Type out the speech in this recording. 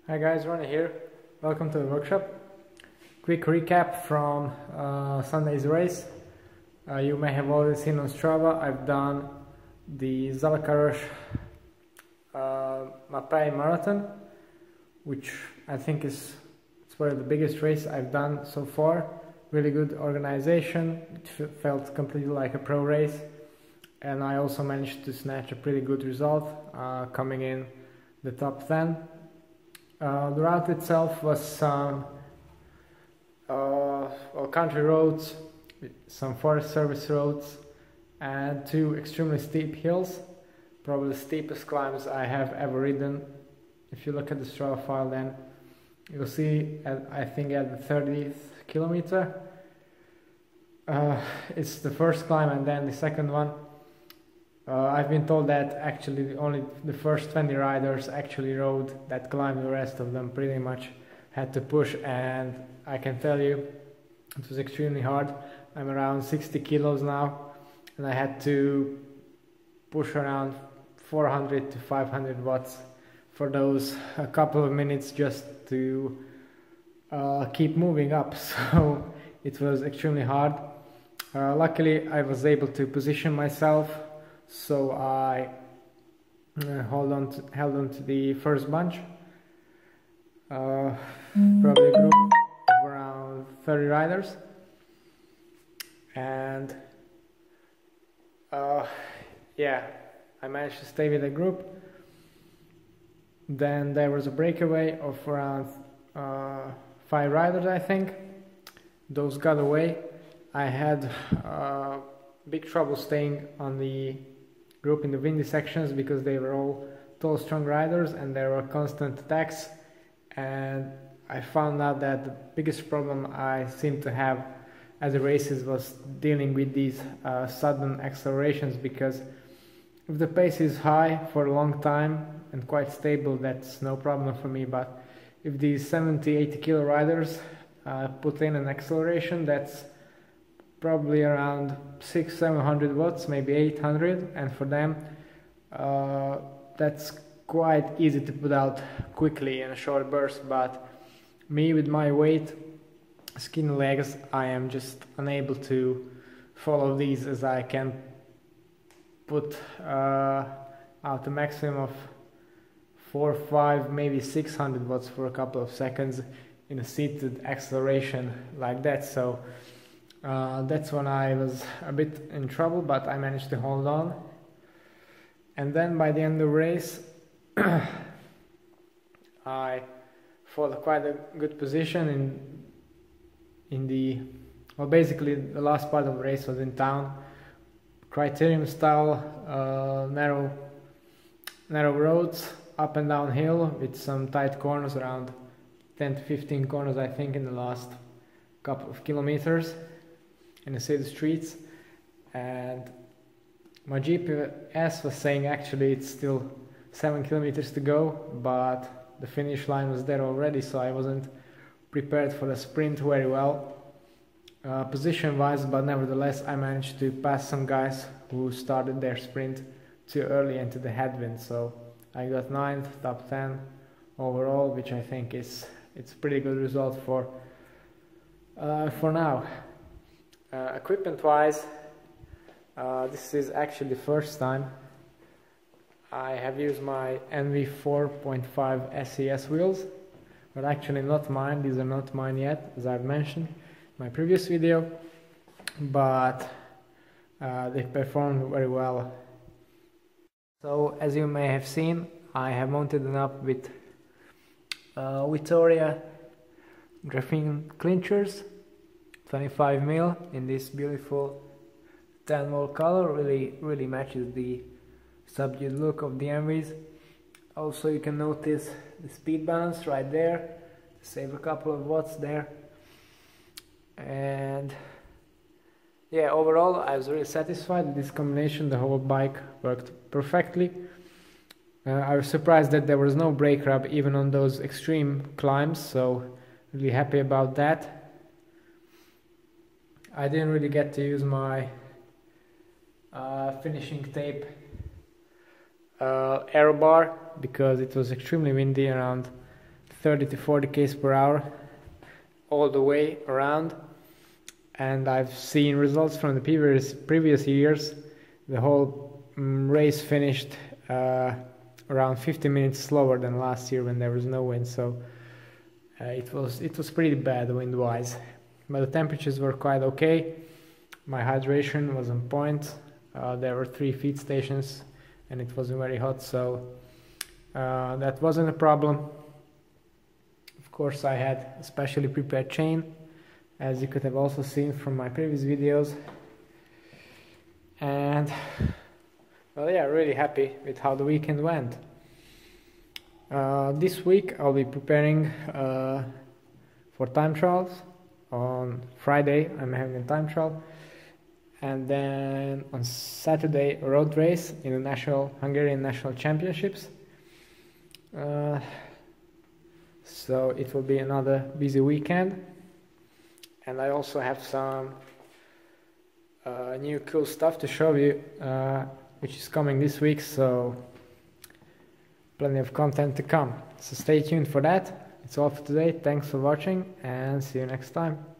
Hi guys, Ronnie here. Welcome to the workshop. Quick recap from Sunday's race. You may have already seen on Strava I've done the Zalakaros marathon, which I think is probably the biggest race I've done so far. Really good organization. It felt completely like a pro race, and I also managed to snatch a pretty good result, coming in the top 10. The route itself was some country roads, some Forest Service roads, and two extremely steep hills, probably the steepest climbs I have ever ridden. If you look at the Strava file, then you'll see I think at the 30th kilometer it's the first climb, and then the second one. I've been told that actually only the first 20 riders actually rode that climb. The rest of them pretty much had to push, and I can tell you it was extremely hard. I'm around 60 kilos now, and I had to push around 400 to 500 watts for those a couple of minutes just to keep moving up. So it was extremely hard. Luckily I was able to position myself, so I held on to the first bunch. Probably a group of around 30 riders, and yeah, I managed to stay with the group. Then there was a breakaway of around 5 riders, I think. Those got away. I had big trouble staying on the group in the windy sections because they were all tall, strong riders, and there were constant attacks. And I found out that the biggest problem I seemed to have at the races was dealing with these sudden accelerations, because if the pace is high for a long time and quite stable, that's no problem for me. But if these 70-80 kilo riders put in an acceleration that's probably around 600-700 watts, maybe 800, and for them that's quite easy to put out quickly in a short burst. But me, with my weight, skinny legs, I am just unable to follow these, as I can put out a maximum of 4, 5, maybe 600 watts for a couple of seconds in a seated acceleration like that. So that's when I was a bit in trouble, but I managed to hold on. And then by the end of the race I followed quite a good position in the, well, basically the last part of the race was in town. Criterium style, narrow roads, up and down hill, with some tight corners, around 10 to 15 corners I think in the last couple of kilometers in the city streets. And my GPS was saying actually it's still 7 kilometers to go, but the finish line was there already, so I wasn't prepared for the sprint very well position wise, but nevertheless I managed to pass some guys who started their sprint too early into the headwind. So I got 9th, top 10 overall, which I think it's a pretty good result for now. Equipment wise, this is actually the first time I have used my NV 4.5 SES wheels, but actually not mine. These are not mine yet, as I've mentioned in my previous video, but they performed very well. So as you may have seen, I have mounted them up with Victoria graphene clinchers, 25mm, in this beautiful tan wall color. Really matches the subdued look of the MVs. Also, you can notice the speed balance right there, save a couple of watts there. And yeah, overall I was really satisfied with this combination. The whole bike worked perfectly. I was surprised that there was no brake rub even on those extreme climbs, so really happy about that. I didn't really get to use my finishing tape aero bar because it was extremely windy, around 30 to 40 km per hour all the way around, and I've seen results from the previous years. The whole race finished around 50 minutes slower than last year when there was no wind, so it was pretty bad wind-wise. But the temperatures were quite okay. My hydration was on point. There were 3 feed stations, and it wasn't very hot, so that wasn't a problem. Of course, I had a specially prepared chain, as you could have also seen from my previous videos. And well, yeah, really happy with how the weekend went. This week I'll be preparing for time trials. On Friday I'm having a time trial, and then on Saturday a road race in the Hungarian National Championships. So it will be another busy weekend, and I also have some new cool stuff to show you, which is coming this week, so plenty of content to come. So stay tuned for that. It's all for today. Thanks for watching, and see you next time.